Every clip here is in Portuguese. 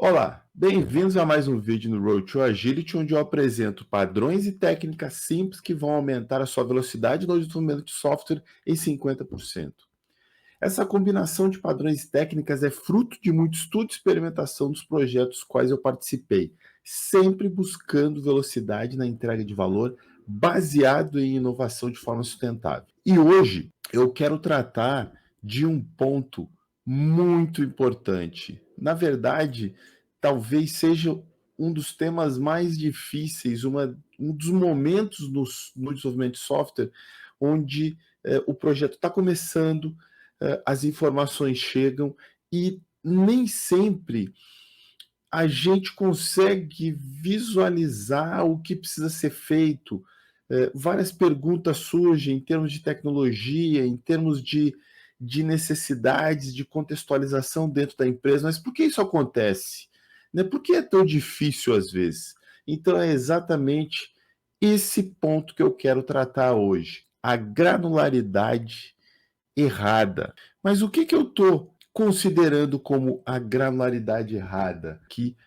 Olá, bem-vindos a mais um vídeo no Road to Agility, onde eu apresento padrões e técnicas simples que vão aumentar a sua velocidade no desenvolvimento de software em 50%. Essa combinação de padrões e técnicas é fruto de muito estudo e experimentação dos projetos quais eu participei, sempre buscando velocidade na entrega de valor baseado em inovação de forma sustentável. E hoje eu quero tratar de um ponto muito importante. Na verdade, talvez seja um dos temas mais difíceis, um dos momentos no desenvolvimento de software onde o projeto está começando, as informações chegam e nem sempre a gente consegue visualizar o que precisa ser feito. Várias perguntas surgem em termos de tecnologia, em termos de necessidades, de contextualização dentro da empresa. Mas por que isso acontece? Né? Por que é tão difícil às vezes? Então é exatamente esse ponto que eu quero tratar hoje. A granularidade errada. Mas o que eu estou considerando como a granularidade errada? Que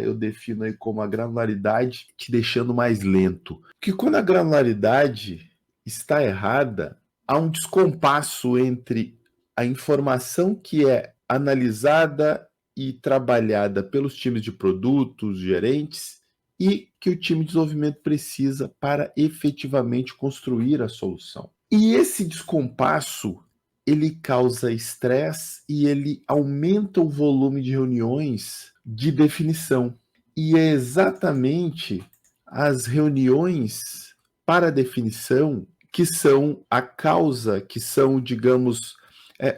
eu defino aí como a granularidade te deixando mais lento. Porque quando a granularidade está errada, há um descompasso entre a informação que é analisada e trabalhada pelos times de produtos, gerentes, e que o time de desenvolvimento precisa para efetivamente construir a solução. E esse descompasso ele causa estresse e ele aumenta o volume de reuniões de definição. E é exatamente as reuniões para definição que são a causa, que são, digamos,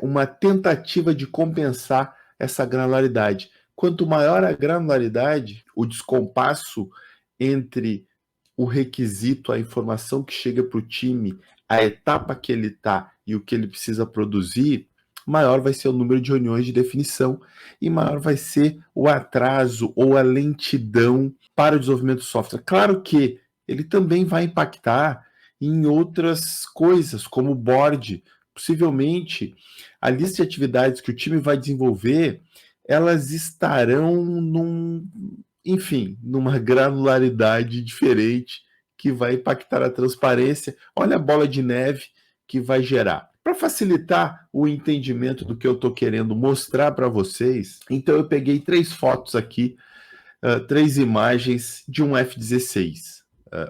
uma tentativa de compensar essa granularidade. Quanto maior a granularidade, o descompasso entre o requisito, a informação que chega para o time, a etapa que ele está e o que ele precisa produzir, maior vai ser o número de reuniões de definição e maior vai ser o atraso ou a lentidão para o desenvolvimento do software. Claro que ele também vai impactar em outras coisas, como o board. Possivelmente, a lista de atividades que o time vai desenvolver, elas estarão numa granularidade diferente que vai impactar a transparência. Olha a bola de neve que vai gerar. Para facilitar o entendimento do que eu estou querendo mostrar para vocês, então eu peguei 3 fotos aqui, 3 imagens de um F-16.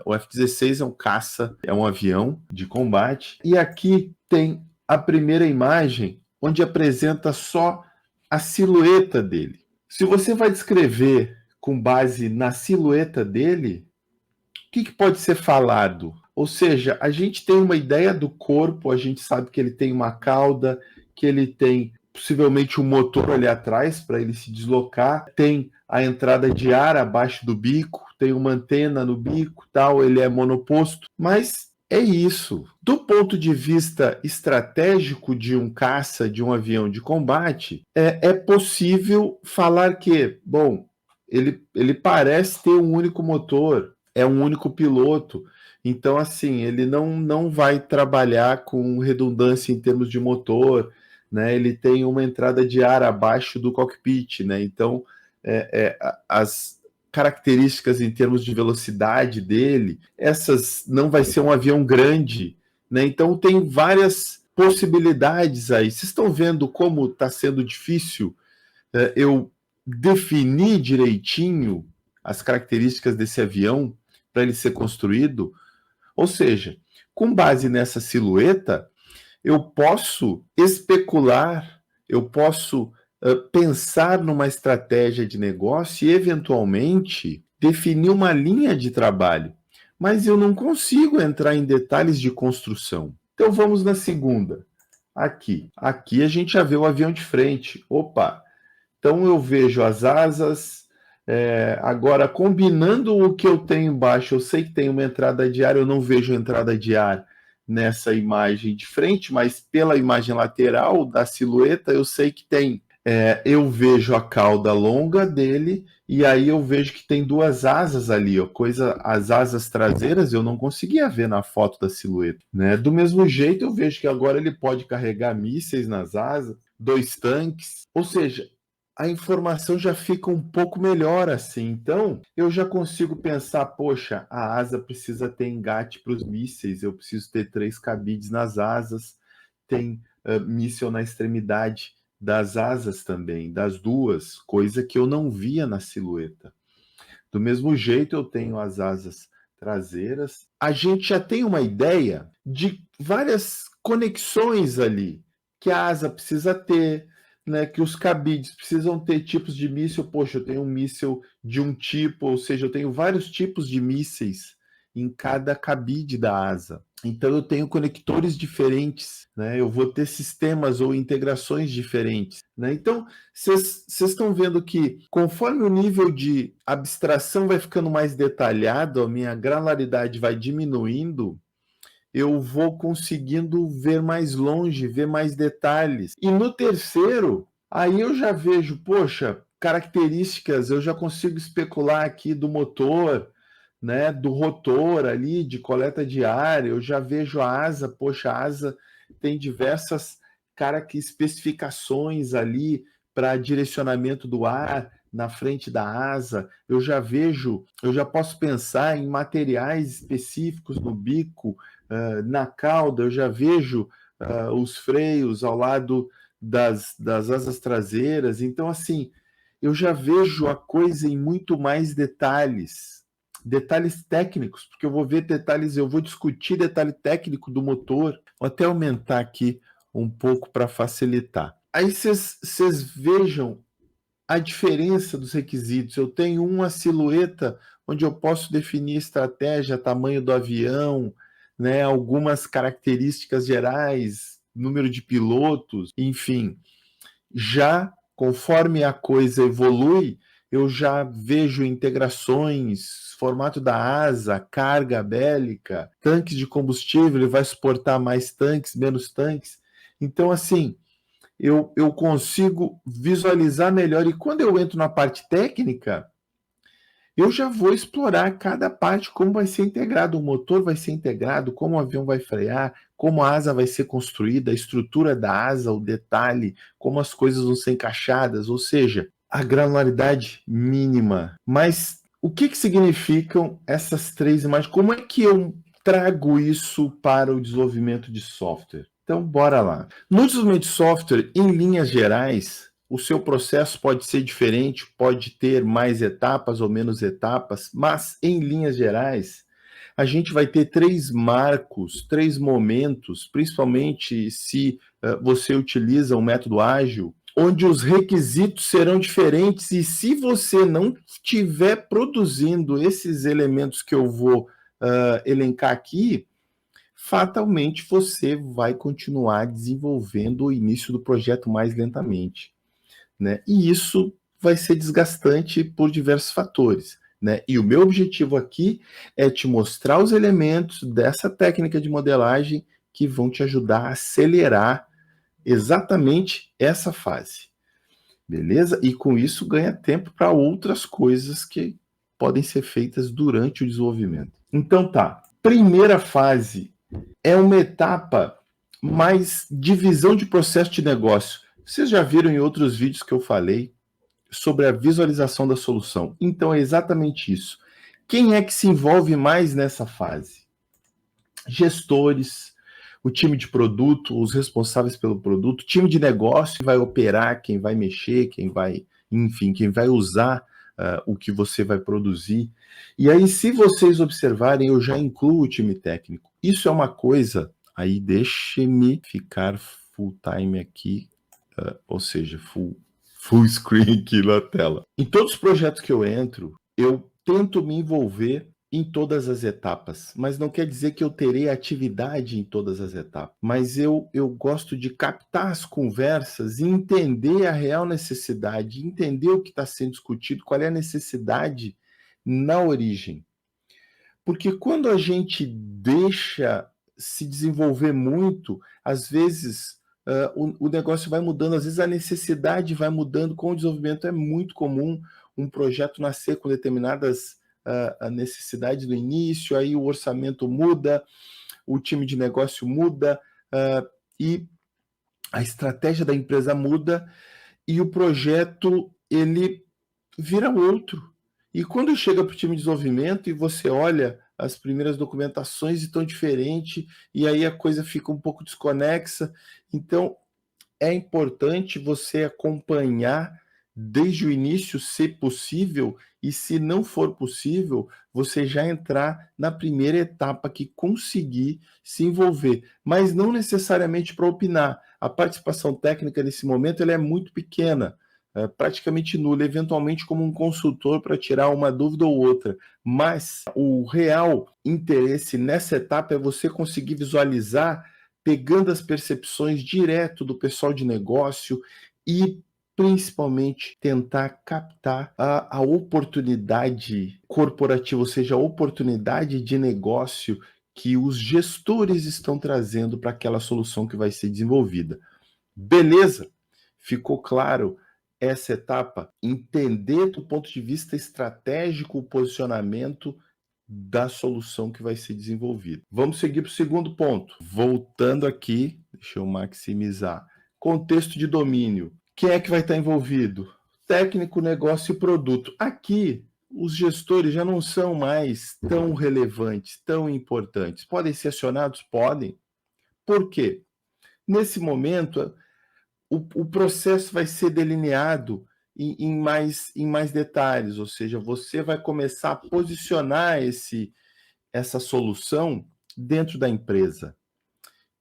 O F-16 é um caça, é um avião de combate, e aqui tem a primeira imagem, onde apresenta só a silhueta dele. Se você vai descrever com base na silhueta dele, o que pode ser falado? Ou seja, a gente tem uma ideia do corpo, a gente sabe que ele tem uma cauda, que ele tem possivelmente um motor ali atrás para ele se deslocar, tem a entrada de ar abaixo do bico, tem uma antena no bico, tal, ele é monoposto, mas é isso. Do ponto de vista estratégico de um caça, de um avião de combate, é possível falar que, bom, ele parece ter um único motor, é um único piloto, então assim, ele não vai trabalhar com redundância em termos de motor, né? Ele tem uma entrada de ar abaixo do cockpit, né? Então as características em termos de velocidade dele, essas não vai ser um avião grande, né? Então tem várias possibilidades aí. Vocês estão vendo como está sendo difícil eu definir direitinho as características desse avião para ele ser construído? Ou seja, com base nessa silhueta, eu posso especular, eu posso pensar numa estratégia de negócio e, eventualmente, definir uma linha de trabalho. Mas eu não consigo entrar em detalhes de construção. Então vamos na segunda. Aqui. Aqui a gente já vê o avião de frente. Opa! Então eu vejo as asas. Agora, combinando o que eu tenho embaixo, eu sei que tem uma entrada de ar, eu não vejo entrada de ar nessa imagem de frente, mas pela imagem lateral da silhueta, eu sei que tem. Eu vejo a cauda longa dele, e aí eu vejo que tem 2 asas ali, ó, as asas traseiras eu não conseguia ver na foto da silhueta, né? Do mesmo jeito, eu vejo que agora ele pode carregar mísseis nas asas, 2 tanques, ou seja, a informação já fica um pouco melhor assim. Então, eu já consigo pensar, poxa, a asa precisa ter engate para os mísseis, eu preciso ter 3 cabides nas asas, tem míssil na extremidade das asas também, das duas, coisa que eu não via na silhueta. Do mesmo jeito, eu tenho as asas traseiras. A gente já tem uma ideia de várias conexões ali que a asa precisa ter, né, que os cabides precisam ter tipos de míssil. Poxa, eu tenho um míssil de um tipo, ou seja, eu tenho vários tipos de mísseis em cada cabide da asa. Então eu tenho conectores diferentes, né? Eu vou ter sistemas ou integrações diferentes, né? Então vocês estão vendo que conforme o nível de abstração vai ficando mais detalhado, a minha granularidade vai diminuindo, eu vou conseguindo ver mais longe, ver mais detalhes. E no terceiro, aí eu já vejo, poxa, características, eu já consigo especular aqui do motor, né, do rotor ali, de coleta de ar, eu já vejo a asa, poxa, a asa tem diversas especificações ali para direcionamento do ar na frente da asa, eu já vejo, eu já posso pensar em materiais específicos no bico, na cauda, eu já vejo os freios ao lado das asas traseiras, então assim, eu já vejo a coisa em muito mais detalhes, detalhes técnicos, porque eu vou ver detalhes, eu vou discutir detalhe técnico do motor. Vou até aumentar aqui um pouco para facilitar. Aí vocês vejam a diferença dos requisitos. Eu tenho uma silhueta onde eu posso definir estratégia, tamanho do avião, né, algumas características gerais, número de pilotos, enfim. Já conforme a coisa evolui, eu já vejo integrações, formato da asa, carga bélica, tanques de combustível, ele vai suportar mais tanques, menos tanques. Então, assim, eu consigo visualizar melhor. E quando eu entro na parte técnica, eu já vou explorar cada parte, como vai ser integrado, o motor vai ser integrado, como o avião vai frear, como a asa vai ser construída, a estrutura da asa, o detalhe, como as coisas vão ser encaixadas, ou seja, a granularidade mínima. Mas o que significam essas 3 imagens? Como é que eu trago isso para o desenvolvimento de software? Então, bora lá. No desenvolvimento de software, em linhas gerais, o seu processo pode ser diferente, pode ter mais etapas ou menos etapas, mas em linhas gerais, a gente vai ter 3 marcos, 3 momentos, principalmente se você utiliza um método ágil, onde os requisitos serão diferentes e se você não estiver produzindo esses elementos que eu vou elencar aqui, fatalmente você vai continuar desenvolvendo o início do projeto mais lentamente, né? E isso vai ser desgastante por diversos fatores, né? E o meu objetivo aqui é te mostrar os elementos dessa técnica de modelagem que vão te ajudar a acelerar exatamente essa fase, beleza? E com isso ganha tempo para outras coisas que podem ser feitas durante o desenvolvimento. Então tá, primeira fase é uma etapa mais de visão de processo de negócio. Vocês já viram em outros vídeos que eu falei sobre a visualização da solução. Então é exatamente isso. Quem é que se envolve mais nessa fase? Gestores, o time de produto, os responsáveis pelo produto, time de negócio que vai operar, quem vai mexer, quem vai, enfim, quem vai usar o que você vai produzir. E aí, se vocês observarem, eu já incluo o time técnico. Isso é uma coisa, aí deixe-me ficar full time aqui, ou seja, full screen aqui na tela. Em todos os projetos que eu entro, eu tento me envolver em todas as etapas, mas não quer dizer que eu terei atividade em todas as etapas. Mas eu gosto de captar as conversas e entender a real necessidade, entender o que está sendo discutido, qual é a necessidade na origem. Porque quando a gente deixa se desenvolver muito, às vezes o negócio vai mudando, às vezes a necessidade vai mudando com o desenvolvimento. É muito comum um projeto nascer com determinadas necessidades no início, aí o orçamento muda, o time de negócio muda, e a estratégia da empresa muda, e o projeto ele vira outro. E quando chega para o time de desenvolvimento e você olha as primeiras documentações estão diferentes, e aí a coisa fica um pouco desconexa. Então, é importante você acompanhar desde o início, se possível, e se não for possível, você já entrar na primeira etapa que conseguir se envolver, mas não necessariamente para opinar. A participação técnica nesse momento ela é muito pequena, praticamente nula, eventualmente como um consultor para tirar uma dúvida ou outra. Mas o real interesse nessa etapa é você conseguir visualizar pegando as percepções direto do pessoal de negócio e principalmente tentar captar a oportunidade corporativa, ou seja, a oportunidade de negócio que os gestores estão trazendo para aquela solução que vai ser desenvolvida. Beleza? Ficou claro essa etapa? Entender do ponto de vista estratégico o posicionamento da solução que vai ser desenvolvida. Vamos seguir para o segundo ponto. Voltando aqui, deixa eu maximizar. Contexto de domínio. Quem é que vai estar envolvido? Técnico, negócio e produto. Aqui, os gestores já não são mais tão relevantes, tão importantes. Podem ser acionados? Podem. Por quê? Nesse momento, o processo vai ser delineado em mais detalhes, ou seja, você vai começar a posicionar essa solução dentro da empresa.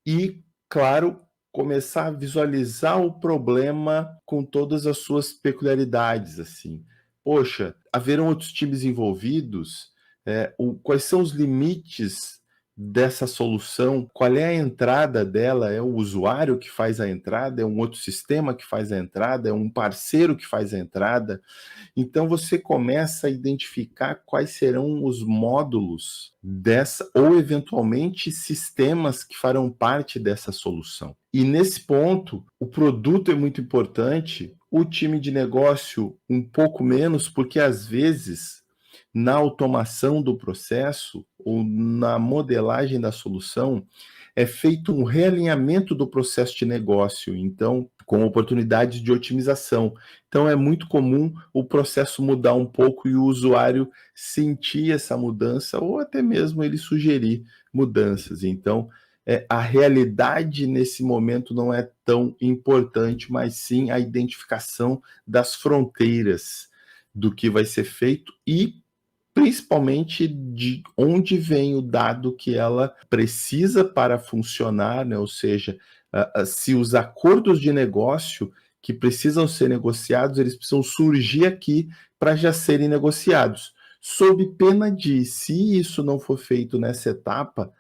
E, claro, começar a visualizar o problema com todas as suas peculiaridades, assim. Poxa, haverão outros times envolvidos? Quais são os limites dessa solução? Qual é a entrada dela? É o usuário que faz a entrada? É um outro sistema que faz a entrada? É um parceiro que faz a entrada? Então você começa a identificar quais serão os módulos dessa, ou eventualmente sistemas que farão parte dessa solução. E nesse ponto, o produto é muito importante, o time de negócio um pouco menos, porque às vezes na automação do processo ou na modelagem da solução é feito um realinhamento do processo de negócio, então com oportunidades de otimização. Então é muito comum o processo mudar um pouco e o usuário sentir essa mudança ou até mesmo ele sugerir mudanças. Então, a realidade nesse momento não é tão importante, mas sim a identificação das fronteiras do que vai ser feito e principalmente de onde vem o dado que ela precisa para funcionar, né? Ou seja, se os acordos de negócio que precisam ser negociados, eles precisam surgir aqui para já serem negociados, sob pena de, se isso não for feito nessa etapa,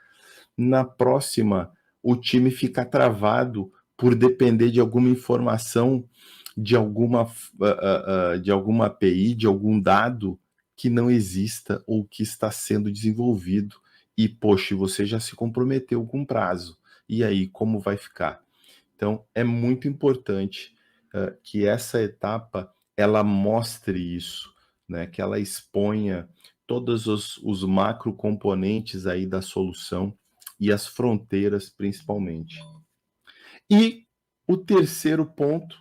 na próxima o time fica travado por depender de alguma informação, de alguma API, de algum dado que não exista ou que está sendo desenvolvido. E, poxa, você já se comprometeu com prazo. E aí, como vai ficar? Então, é muito importante que essa etapa ela mostre isso, né? Que ela exponha todos os macro componentes aí da solução e as fronteiras principalmente. E o terceiro ponto,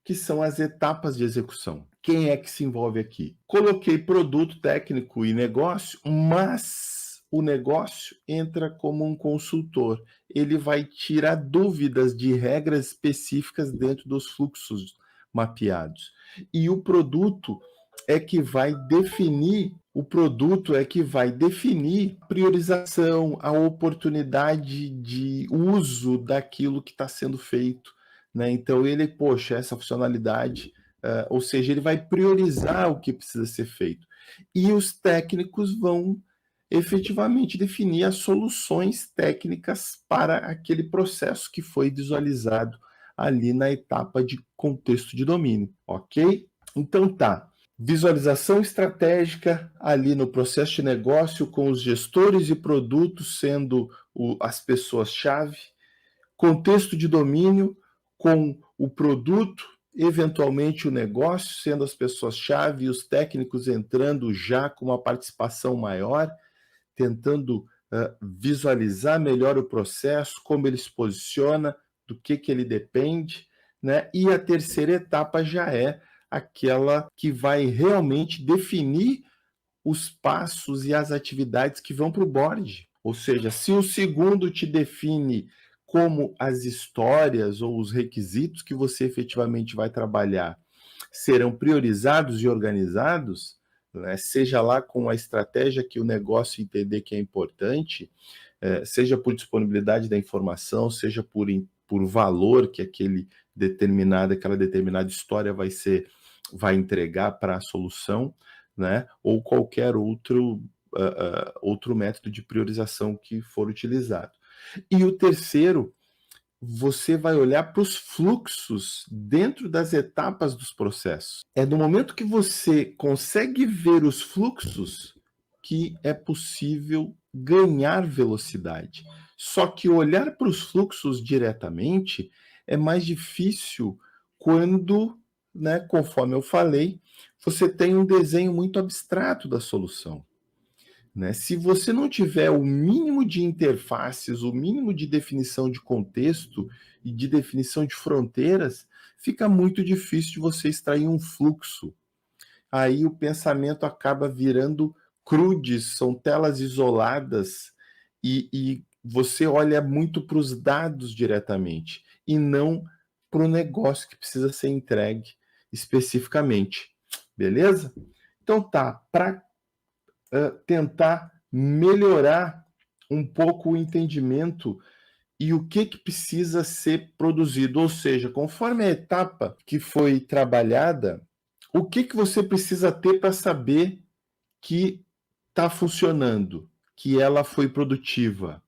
que são as etapas de execução. Quem é que se envolve aqui? Coloquei produto, técnico e negócio, mas o negócio entra como um consultor. Ele vai tirar dúvidas de regras específicas dentro dos fluxos mapeados. E o produto é que vai definir a priorização, a oportunidade de uso daquilo que está sendo feito, né? Então ele, poxa, essa funcionalidade, ou seja, ele vai priorizar o que precisa ser feito. E os técnicos vão efetivamente definir as soluções técnicas para aquele processo que foi visualizado ali na etapa de contexto de domínio, ok? Então tá. Visualização estratégica ali no processo de negócio, com os gestores de produtos sendo as pessoas-chave, contexto de domínio com o produto, eventualmente o negócio sendo as pessoas-chave e os técnicos entrando já com uma participação maior, tentando visualizar melhor o processo, como ele se posiciona, do que ele depende, né? E a terceira etapa já é aquela que vai realmente definir os passos e as atividades que vão para o board. Ou seja, se o segundo te define como as histórias ou os requisitos que você efetivamente vai trabalhar serão priorizados e organizados, né, seja lá com a estratégia que o negócio entender que é importante, seja por disponibilidade da informação, seja por valor que aquela determinada história vai entregar para a solução, né? Ou qualquer outro método de priorização que for utilizado. E o terceiro, você vai olhar para os fluxos dentro das etapas dos processos. É no momento que você consegue ver os fluxos que é possível ganhar velocidade. Só que olhar para os fluxos diretamente é mais difícil quando, né, conforme eu falei, você tem um desenho muito abstrato da solução. Né? Se você não tiver o mínimo de interfaces, o mínimo de definição de contexto e de definição de fronteiras, fica muito difícil de você extrair um fluxo. Aí o pensamento acaba virando crudes, são telas isoladas e você olha muito para os dados diretamente e não para o negócio que precisa ser entregue especificamente. Beleza? Então tá, para tentar melhorar um pouco o entendimento e o que precisa ser produzido. Ou seja, conforme a etapa que foi trabalhada, o que você precisa ter para saber que está funcionando, que ela foi produtiva.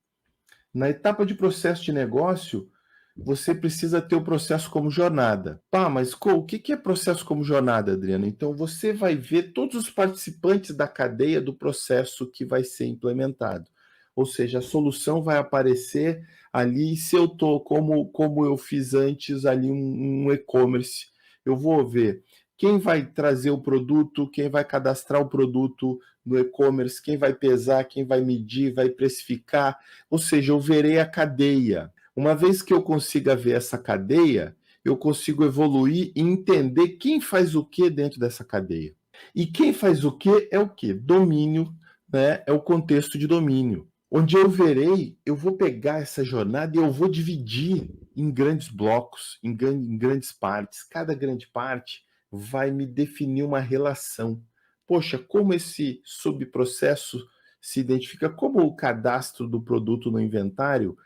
Na etapa de processo de negócio, você precisa ter o processo como jornada. Pá, mas o que é processo como jornada, Adriano? Então, você vai ver todos os participantes da cadeia do processo que vai ser implementado. Ou seja, a solução vai aparecer ali, se eu estou, como eu fiz antes, ali um e-commerce, eu vou ver quem vai trazer o produto, quem vai cadastrar o produto no e-commerce, quem vai pesar, quem vai medir, vai precificar. Ou seja, eu verei a cadeia. Uma vez que eu consiga ver essa cadeia, eu consigo evoluir e entender quem faz o que dentro dessa cadeia. E quem faz o que é o que? Domínio, né? É o contexto de domínio. Onde eu vou pegar essa jornada e eu vou dividir em grandes blocos, em grandes partes. Cada grande parte vai me definir uma relação. Poxa, como esse subprocesso se identifica, como o cadastro do produto no inventário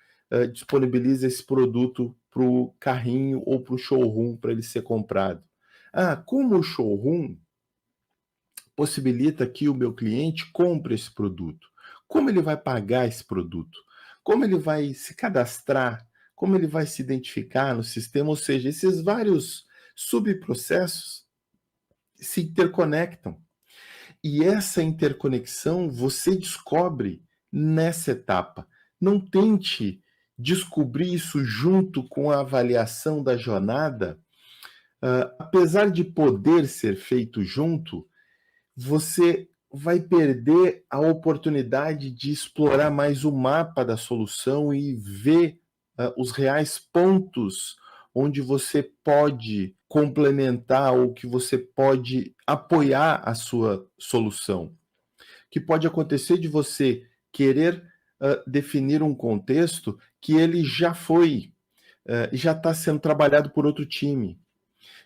disponibiliza esse produto para o carrinho ou para o showroom para ele ser comprado. Como o showroom possibilita que o meu cliente compre esse produto? Como ele vai pagar esse produto? Como ele vai se cadastrar? Como ele vai se identificar no sistema? Ou seja, esses vários subprocessos se interconectam. E essa interconexão você descobre nessa etapa. Não tente descobrir isso junto com a avaliação da jornada. Apesar de poder ser feito junto, você vai perder a oportunidade de explorar mais o mapa da solução e ver os reais pontos onde você pode complementar ou que você pode apoiar a sua solução. Que pode acontecer de você querer definir um contexto que ele já foi, já está sendo trabalhado por outro time.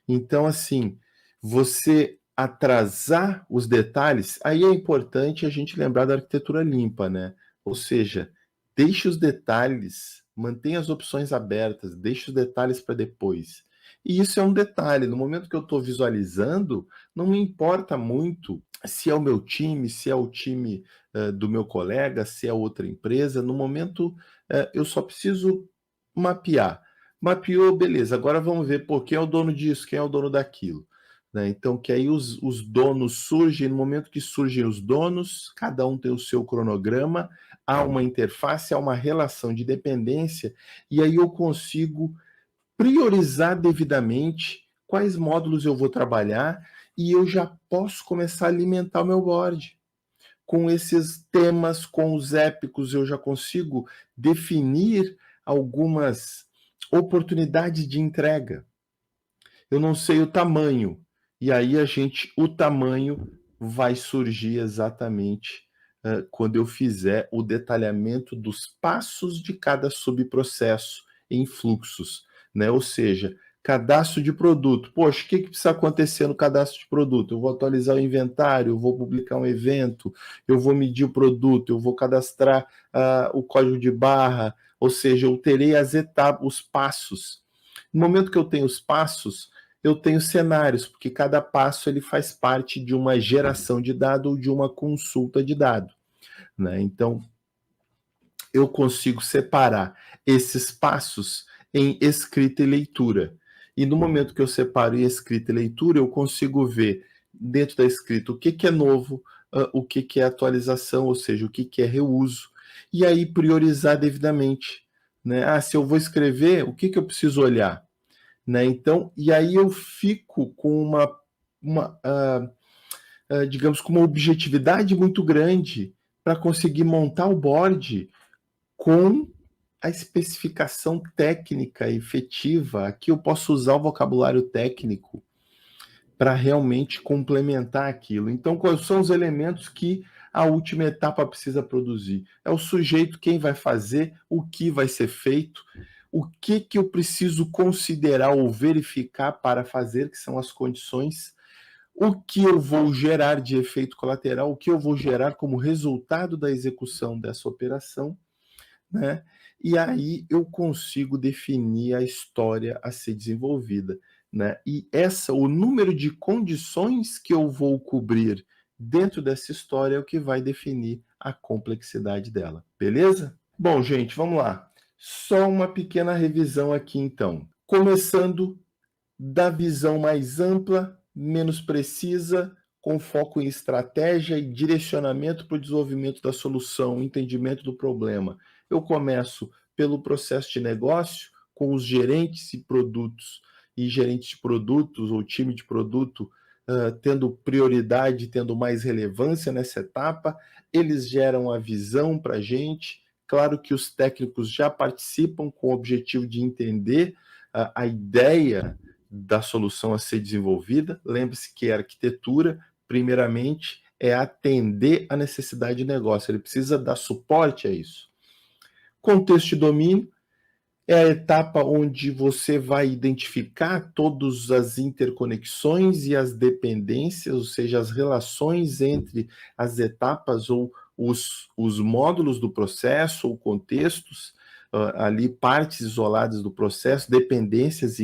Então, assim, você atrasar os detalhes, aí é importante a gente lembrar da arquitetura limpa, né? Ou seja, deixe os detalhes, mantenha as opções abertas, deixe os detalhes para depois. E isso é um detalhe, no momento que eu estou visualizando, não me importa muito se é o meu time, se é o time do meu colega, se é outra empresa, no momento eu só preciso mapear. Mapeou, beleza, agora vamos ver quem é o dono disso, quem é o dono daquilo. Né? Então, que aí os donos surgem, no momento que surgem os donos, cada um tem o seu cronograma, há uma interface, há uma relação de dependência, e aí eu consigo priorizar devidamente quais módulos eu vou trabalhar e eu já posso começar a alimentar o meu board. Com esses temas, com os épicos, eu já consigo definir algumas oportunidades de entrega. Eu não sei o tamanho, E aí o tamanho vai surgir exatamente quando eu fizer o detalhamento dos passos de cada subprocesso em fluxos, né? Ou seja, cadastro de produto. Poxa, o que precisa acontecer no cadastro de produto? Eu vou atualizar o inventário, eu vou publicar um evento, eu vou medir o produto, eu vou cadastrar o código de barra, ou seja, eu terei as etapas, os passos. No momento que eu tenho os passos, eu tenho cenários, porque cada passo ele faz parte de uma geração de dado ou de uma consulta de dado, né? Então, eu consigo separar esses passos em escrita e leitura. E no momento que eu separo em escrita e leitura, eu consigo ver dentro da escrita o que é novo, o que é atualização, ou seja, o que é reuso, e aí priorizar devidamente, né? Se eu vou escrever, o que eu preciso olhar? Né? Então, e aí eu fico com digamos, com uma objetividade muito grande para conseguir montar o board com a especificação técnica efetiva. Aqui eu posso usar o vocabulário técnico para realmente complementar aquilo. Então, quais são os elementos que a última etapa precisa produzir? É o sujeito, quem vai fazer, o que vai ser feito, o que eu preciso considerar ou verificar para fazer, que são as condições, o que eu vou gerar de efeito colateral, o que eu vou gerar como resultado da execução dessa operação, né? E aí eu consigo definir a história a ser desenvolvida, né? E o número de condições que eu vou cobrir dentro dessa história é o que vai definir a complexidade dela, beleza? Bom, gente, vamos lá. Só uma pequena revisão aqui, então. Começando da visão mais ampla, menos precisa, com foco em estratégia e direcionamento para o desenvolvimento da solução, entendimento do problema. Eu começo pelo processo de negócio, com os gerentes e produtos, e gerentes de produtos ou time de produto tendo prioridade, tendo mais relevância nessa etapa. Eles geram a visão para a gente. Claro que os técnicos já participam com o objetivo de entender a ideia da solução a ser desenvolvida. Lembre-se que a arquitetura, primeiramente, é atender a necessidade de negócio. Ele precisa dar suporte a isso. Contexto de domínio é a etapa onde você vai identificar todas as interconexões e as dependências, ou seja, as relações entre as etapas ou os módulos do processo ou contextos, ali partes isoladas do processo, dependências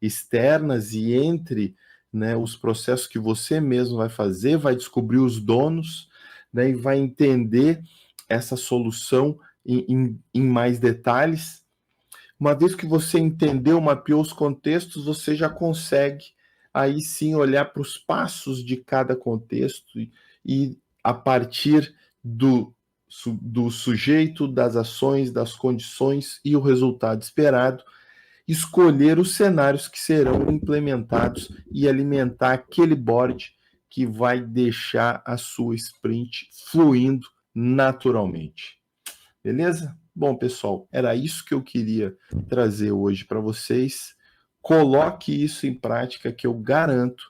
externas e entre, né, os processos que você mesmo vai fazer, vai descobrir os donos, né, e vai entender essa solução em mais detalhes. Uma vez que você entendeu, mapeou os contextos, você já consegue aí sim olhar para os passos de cada contexto e a partir do sujeito, das ações, das condições e o resultado esperado, escolher os cenários que serão implementados e alimentar aquele board que vai deixar a sua sprint fluindo naturalmente. Beleza? Bom, pessoal, era isso que eu queria trazer hoje para vocês. Coloque isso em prática, que eu garanto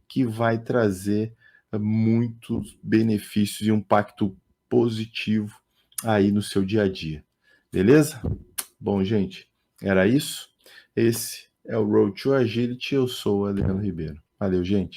que vai trazer muitos benefícios e um impacto positivo aí no seu dia a dia. Beleza? Bom, gente, era isso. Esse é o Road to Agility. Eu sou o Adriano Ribeiro. Valeu, gente.